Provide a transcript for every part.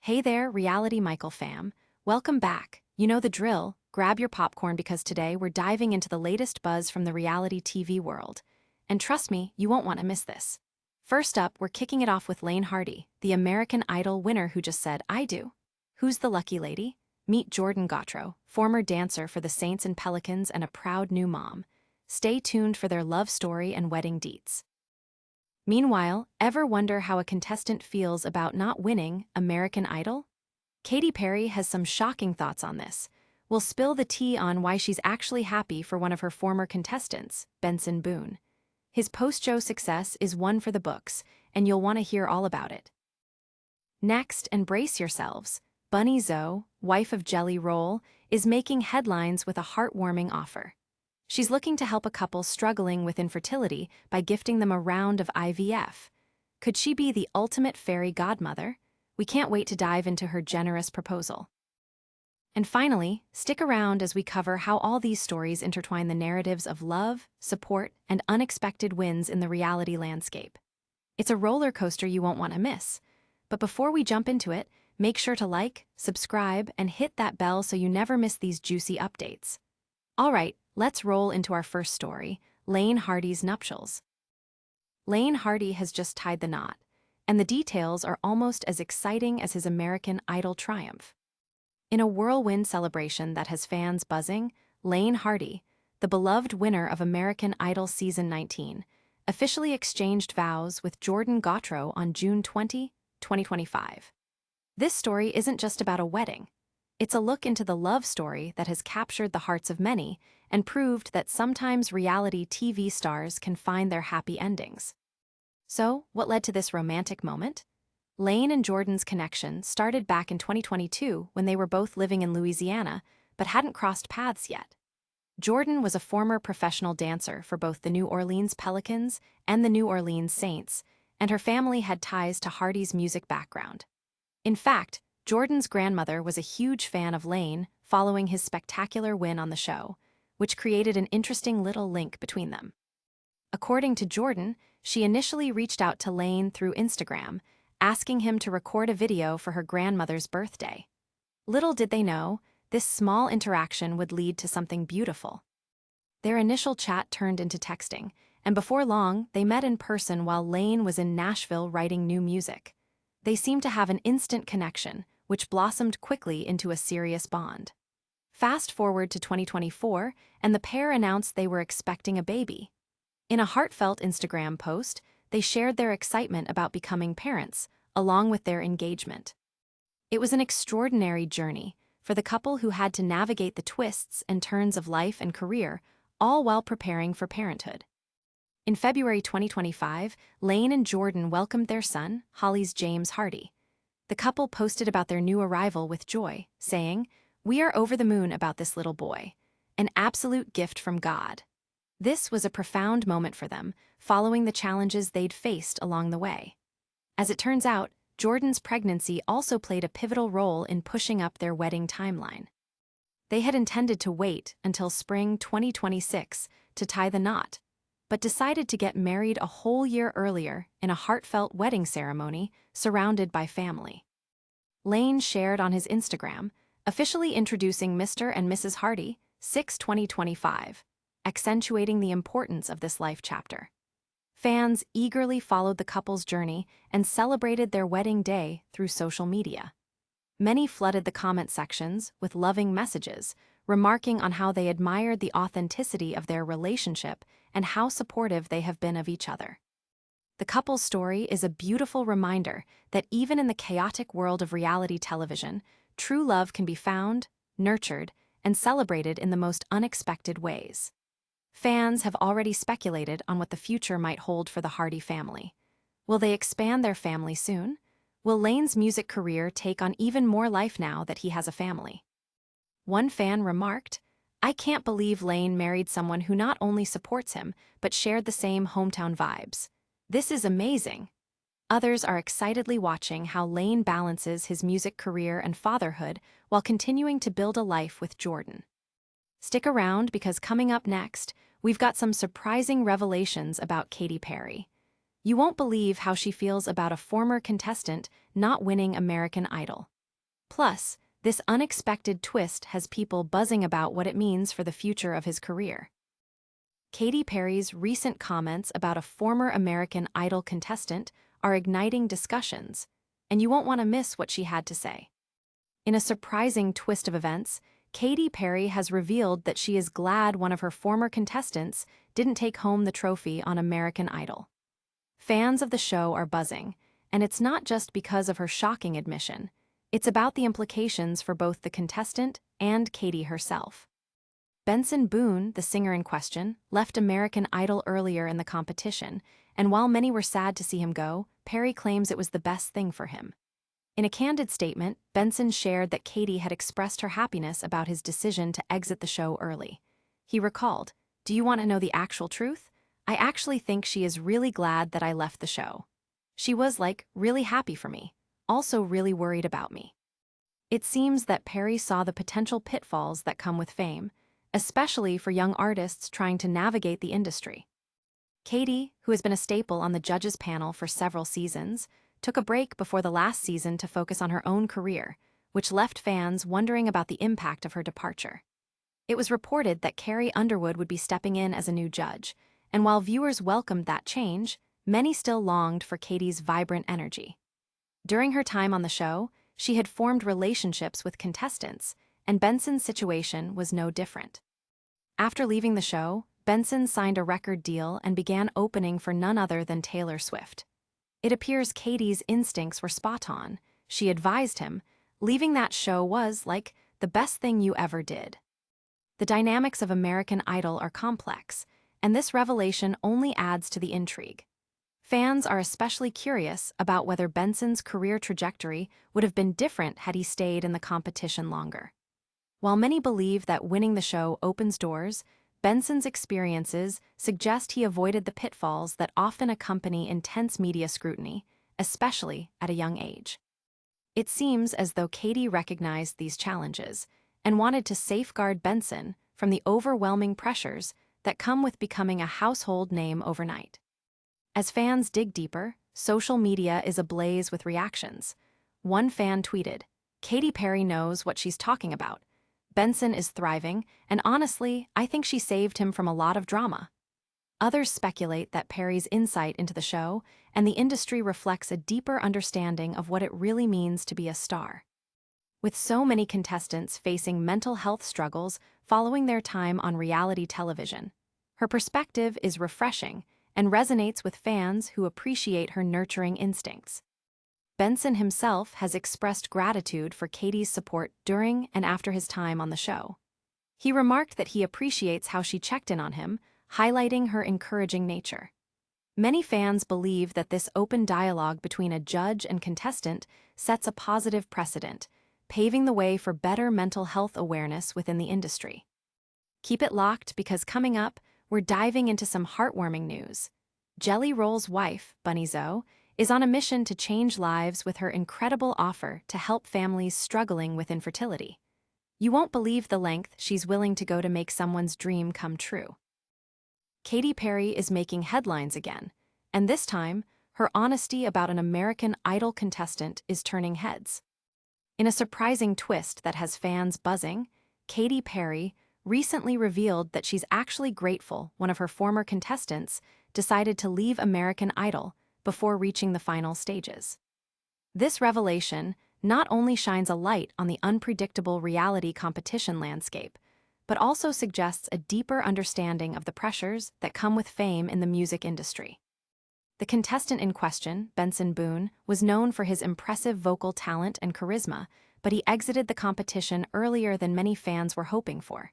Hey there, Reality Michael fam. Welcome back. You know the drill. Grab your popcorn because today we're diving into the latest buzz from the reality TV world. And trust me, you won't want to miss this. First up, we're kicking it off with Laine Hardy, the American Idol winner who just said, I do. Who's the lucky lady? Meet Jordan Gautreau, former dancer for the Saints and Pelicans and a proud new mom. Stay tuned for their love story and wedding deets. Meanwhile, ever wonder how a contestant feels about not winning American Idol? Katy Perry has some shocking thoughts on this. We'll spill the tea on why she's actually happy for one of her former contestants, Benson Boone. His post-show success is one for the books, and you'll want to hear all about it. Next, and brace yourselves, Bunnie Xo, wife of Jelly Roll, is making headlines with a heartwarming offer. She's looking to help a couple struggling with infertility by gifting them a round of IVF. Could she be the ultimate fairy godmother? We can't wait to dive into her generous proposal. And finally, stick around as we cover how all these stories intertwine the narratives of love, support, and unexpected wins in the reality landscape. It's a roller coaster you won't want to miss. But before we jump into it, make sure to like, subscribe, and hit that bell so you never miss these juicy updates. All right, let's roll into our first story, Laine Hardy's nuptials. Laine Hardy has just tied the knot, and the details are almost as exciting as his American Idol triumph. In a whirlwind celebration that has fans buzzing, Laine Hardy, the beloved winner of American Idol Season 19, officially exchanged vows with Jordan Gautreau on June 20, 2025. This story isn't just about a wedding. It's a look into the love story that has captured the hearts of many and proved that sometimes reality TV stars can find their happy endings. So, what led to this romantic moment? Laine and Jordan's connection started back in 2022 when they were both living in Louisiana but hadn't crossed paths yet. Jordan was a former professional dancer for both the New Orleans Pelicans and the New Orleans Saints, and her family had ties to Hardy's music background. In fact, Jordan's grandmother was a huge fan of Laine following his spectacular win on the show, which created an interesting little link between them. According to Jordan, she initially reached out to Laine through Instagram, asking him to record a video for her grandmother's birthday. Little did they know, this small interaction would lead to something beautiful. Their initial chat turned into texting, and before long, they met in person while Laine was in Nashville writing new music. They seemed to have an instant connection, which blossomed quickly into a serious bond. Fast forward to 2024, and the pair announced they were expecting a baby. In a heartfelt Instagram post, they shared their excitement about becoming parents, along with their engagement. It was an extraordinary journey for the couple who had to navigate the twists and turns of life and career, all while preparing for parenthood. In February 2025, Laine and Jordan welcomed their son, Holly's James Hardy. The couple posted about their new arrival with joy, saying, "We are over the moon about this little boy. An absolute gift from God." This was a profound moment for them, following the challenges they'd faced along the way. As it turns out, Jordan's pregnancy also played a pivotal role in pushing up their wedding timeline. They had intended to wait until spring 2026 to tie the knot, but decided to get married a whole year earlier in a heartfelt wedding ceremony surrounded by family. Laine shared on his Instagram, officially introducing Mr. and Mrs. Hardy, 6/2025, accentuating the importance of this life chapter. Fans eagerly followed the couple's journey and celebrated their wedding day through social media. Many flooded the comment sections with loving messages, remarking on how they admired the authenticity of their relationship and how supportive they have been of each other. The couple's story is a beautiful reminder that even in the chaotic world of reality television, true love can be found, nurtured, and celebrated in the most unexpected ways. Fans have already speculated on what the future might hold for the Hardy family. Will they expand their family soon? Will Laine's music career take on even more life now that he has a family? One fan remarked, "I can't believe Laine married someone who not only supports him, but shared the same hometown vibes. This is amazing." Others are excitedly watching how Laine balances his music career and fatherhood while continuing to build a life with Jordan. Stick around because coming up next, we've got some surprising revelations about Katy Perry. You won't believe how she feels about a former contestant not winning American Idol. Plus, this unexpected twist has people buzzing about what it means for the future of his career. Katy Perry's recent comments about a former American Idol contestant are igniting discussions, and you won't want to miss what she had to say. In a surprising twist of events, Katy Perry has revealed that she is glad one of her former contestants didn't take home the trophy on American Idol. Fans of the show are buzzing, and it's not just because of her shocking admission. It's about the implications for both the contestant and Katy herself. Benson Boone, the singer in question, left American Idol earlier in the competition, and while many were sad to see him go, Perry claims it was the best thing for him. In a candid statement, Benson shared that Katy had expressed her happiness about his decision to exit the show early. He recalled, "Do you want to know the actual truth? I actually think she is really glad that I left the show. She was, really happy for me, also really worried about me." It seems that Perry saw the potential pitfalls that come with fame, especially for young artists trying to navigate the industry. Katy, who has been a staple on the judges' panel for several seasons, took a break before the last season to focus on her own career, which left fans wondering about the impact of her departure. It was reported that Carrie Underwood would be stepping in as a new judge, and while viewers welcomed that change, many still longed for Katy's vibrant energy. During her time on the show, she had formed relationships with contestants, and Benson's situation was no different. After leaving the show, Benson signed a record deal and began opening for none other than Taylor Swift. It appears Katy's instincts were spot on. She advised him, "Leaving that show was, the best thing you ever did." The dynamics of American Idol are complex, and this revelation only adds to the intrigue. Fans are especially curious about whether Benson's career trajectory would have been different had he stayed in the competition longer. While many believe that winning the show opens doors, Benson's experiences suggest he avoided the pitfalls that often accompany intense media scrutiny, especially at a young age. It seems as though Katy recognized these challenges and wanted to safeguard Benson from the overwhelming pressures that come with becoming a household name overnight. As fans dig deeper, social media is ablaze with reactions. One fan tweeted, "Katy Perry knows what she's talking about. Benson is thriving, and honestly, I think she saved him from a lot of drama." Others speculate that Perry's insight into the show and the industry reflects a deeper understanding of what it really means to be a star. With so many contestants facing mental health struggles following their time on reality television, her perspective is refreshing and resonates with fans who appreciate her nurturing instincts. Benson himself has expressed gratitude for Katy's support during and after his time on the show. He remarked that he appreciates how she checked in on him, highlighting her encouraging nature. Many fans believe that this open dialogue between a judge and contestant sets a positive precedent, paving the way for better mental health awareness within the industry. Keep it locked because coming up, we're diving into some heartwarming news. Jelly Roll's wife, Bunnie Xo, is on a mission to change lives with her incredible offer to help families struggling with infertility. You won't believe the length she's willing to go to make someone's dream come true. Katy Perry is making headlines again, and this time, her honesty about an American Idol contestant is turning heads. In a surprising twist that has fans buzzing, Katy Perry recently revealed that she's actually grateful one of her former contestants decided to leave American Idol before reaching the final stages. This revelation not only shines a light on the unpredictable reality competition landscape, but also suggests a deeper understanding of the pressures that come with fame in the music industry. The contestant in question, Benson Boone, was known for his impressive vocal talent and charisma, but he exited the competition earlier than many fans were hoping for.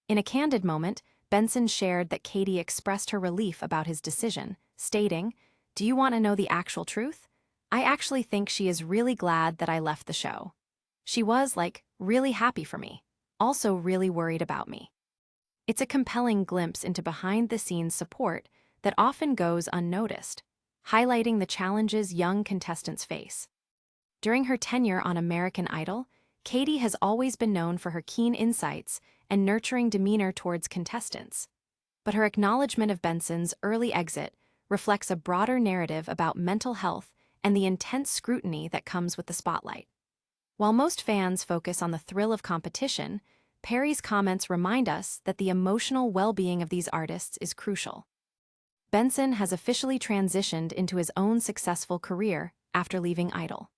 In a candid moment, Benson shared that Katy expressed her relief about his decision, stating, "Do you want to know the actual truth? I actually think she is really glad that I left the show. She was, really happy for me, also really worried about me." It's a compelling glimpse into behind-the-scenes support that often goes unnoticed, highlighting the challenges young contestants face. During her tenure on American Idol, Katy has always been known for her keen insights and nurturing demeanor towards contestants. But her acknowledgement of Benson's early exit reflects a broader narrative about mental health and the intense scrutiny that comes with the spotlight. While most fans focus on the thrill of competition, Perry's comments remind us that the emotional well-being of these artists is crucial. Benson has officially transitioned into his own successful career after leaving Idol.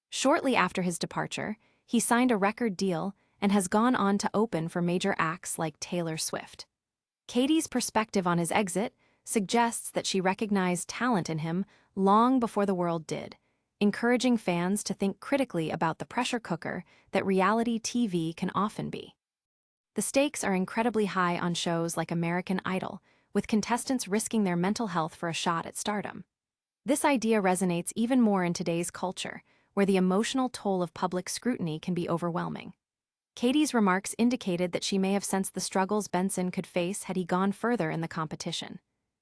Shortly after his departure, he signed a record deal and has gone on to open for major acts like Taylor Swift. Katy's perspective on his exit suggests that she recognized talent in him long before the world did, encouraging fans to think critically about the pressure cooker that reality TV can often be. The stakes are incredibly high on shows like American Idol, with contestants risking their mental health for a shot at stardom. This idea resonates even more in today's culture, where the emotional toll of public scrutiny can be overwhelming. Katy's remarks indicated that she may have sensed the struggles Benson could face had he gone further in the competition.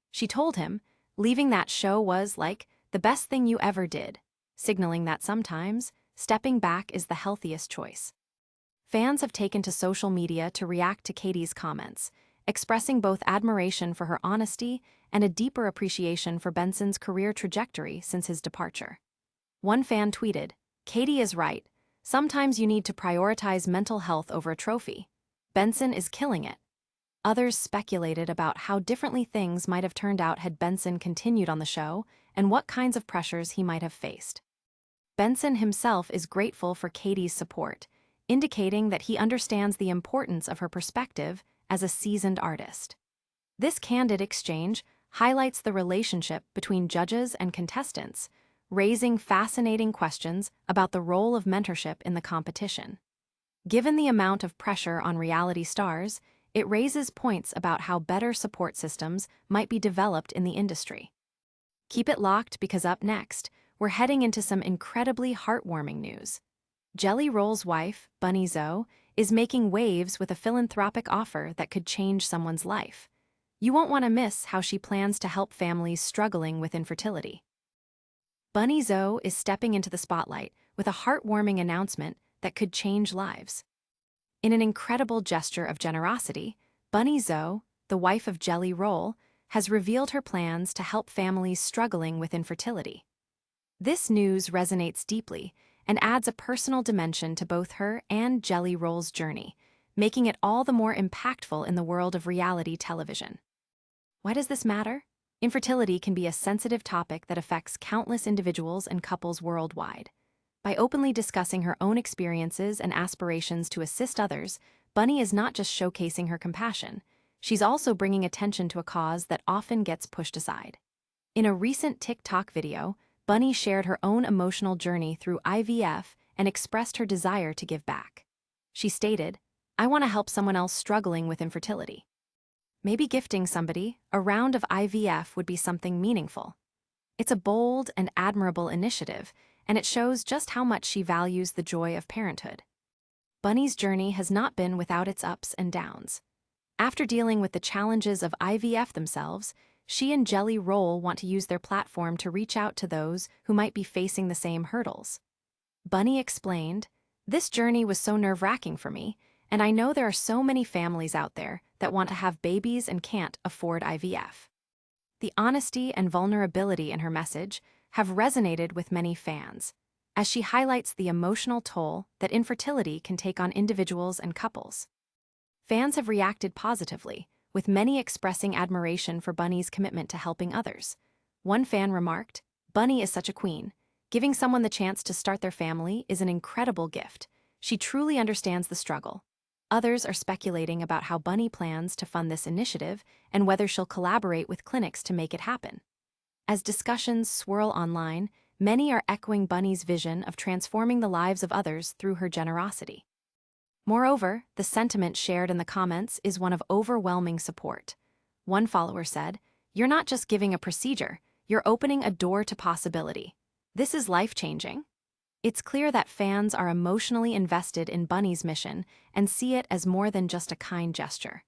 She told him, "Leaving that show was, like, the best thing you ever did," signaling that sometimes, stepping back is the healthiest choice. Fans have taken to social media to react to Katy's comments, expressing both admiration for her honesty and a deeper appreciation for Benson's career trajectory since his departure. One fan tweeted, "Katy is right. Sometimes you need to prioritize mental health over a trophy. Benson is killing it." Others speculated about how differently things might have turned out had Benson continued on the show and what kinds of pressures he might have faced. Benson himself is grateful for Katy's support, indicating that he understands the importance of her perspective as a seasoned artist. This candid exchange highlights the relationship between judges and contestants, raising fascinating questions about the role of mentorship in the competition. Given the amount of pressure on reality stars, it raises points about how better support systems might be developed in the industry. Keep it locked because up next, we're heading into some incredibly heartwarming news. Jelly Roll's wife, Bunnie Xo, is making waves with a philanthropic offer that could change someone's life. You won't want to miss how she plans to help families struggling with infertility. Bunnie Xo is stepping into the spotlight with a heartwarming announcement that could change lives. In an incredible gesture of generosity, Bunnie Xo, the wife of Jelly Roll, has revealed her plans to help families struggling with infertility. This news resonates deeply and adds a personal dimension to both her and Jelly Roll's journey, making it all the more impactful in the world of reality television. Why does this matter? Infertility can be a sensitive topic that affects countless individuals and couples worldwide. By openly discussing her own experiences and aspirations to assist others, Bunnie is not just showcasing her compassion, she's also bringing attention to a cause that often gets pushed aside. In a recent TikTok video, Bunnie shared her own emotional journey through IVF and expressed her desire to give back. She stated, "I want to help someone else struggling with infertility. Maybe gifting somebody a round of IVF would be something meaningful." It's a bold and admirable initiative, and it shows just how much she values the joy of parenthood. Bunnie's journey has not been without its ups and downs. After dealing with the challenges of IVF themselves, she and Jelly Roll want to use their platform to reach out to those who might be facing the same hurdles. Bunnie explained, "This journey was so nerve-wracking for me, and I know there are so many families out there that want to have babies and can't afford IVF." The honesty and vulnerability in her message have resonated with many fans, as she highlights the emotional toll that infertility can take on individuals and couples. Fans have reacted positively, with many expressing admiration for Bunnie's commitment to helping others. One fan remarked, "Bunnie is such a queen. Giving someone the chance to start their family is an incredible gift. She truly understands the struggle." Others are speculating about how Bunnie plans to fund this initiative and whether she'll collaborate with clinics to make it happen. As discussions swirl online, many are echoing Bunnie's vision of transforming the lives of others through her generosity. Moreover, the sentiment shared in the comments is one of overwhelming support. One follower said, "You're not just giving a procedure, you're opening a door to possibility. This is life-changing." It's clear that fans are emotionally invested in Bunnie's mission and see it as more than just a kind gesture.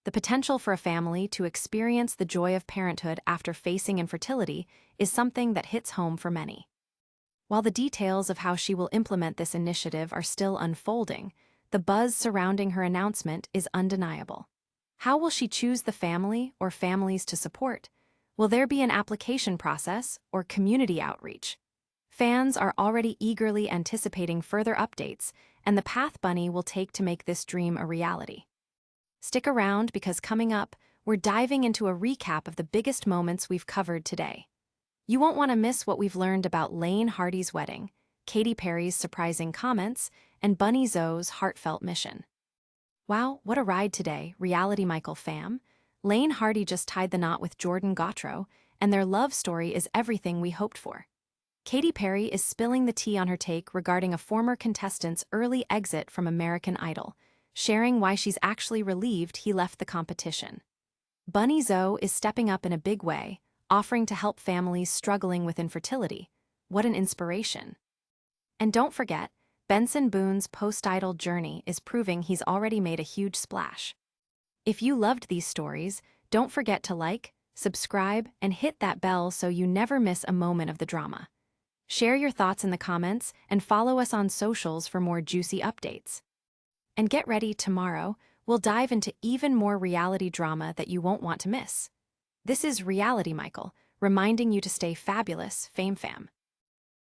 The potential for a family to experience the joy of parenthood after facing infertility is something that hits home for many. While the details of how she will implement this initiative are still unfolding, the buzz surrounding her announcement is undeniable. How will she choose the family or families to support? Will there be an application process or community outreach? Fans are already eagerly anticipating further updates and the path Bunnie will take to make this dream a reality. Stick around because coming up, we're diving into a recap of the biggest moments we've covered today. You won't want to miss what we've learned about Laine Hardy's wedding, Katy Perry's surprising comments, and Bunnie Xo's heartfelt mission. Wow, what a ride today, Reality Michael fam. Laine Hardy just tied the knot with Jordan Gautreau, and their love story is everything we hoped for. Katy Perry is spilling the tea on her take regarding a former contestant's early exit from American Idol, sharing why she's actually relieved he left the competition. Bunnie Xo is stepping up in a big way, offering to help families struggling with infertility. What an inspiration. And don't forget, Benson Boone's post-idol journey is proving he's already made a huge splash. If you loved these stories, don't forget to like, subscribe, and hit that bell so you never miss a moment of the drama. Share your thoughts in the comments and follow us on socials for more juicy updates. And get ready, tomorrow, we'll dive into even more reality drama that you won't want to miss. This is Reality Michael, reminding you to stay fabulous, Fame Fam.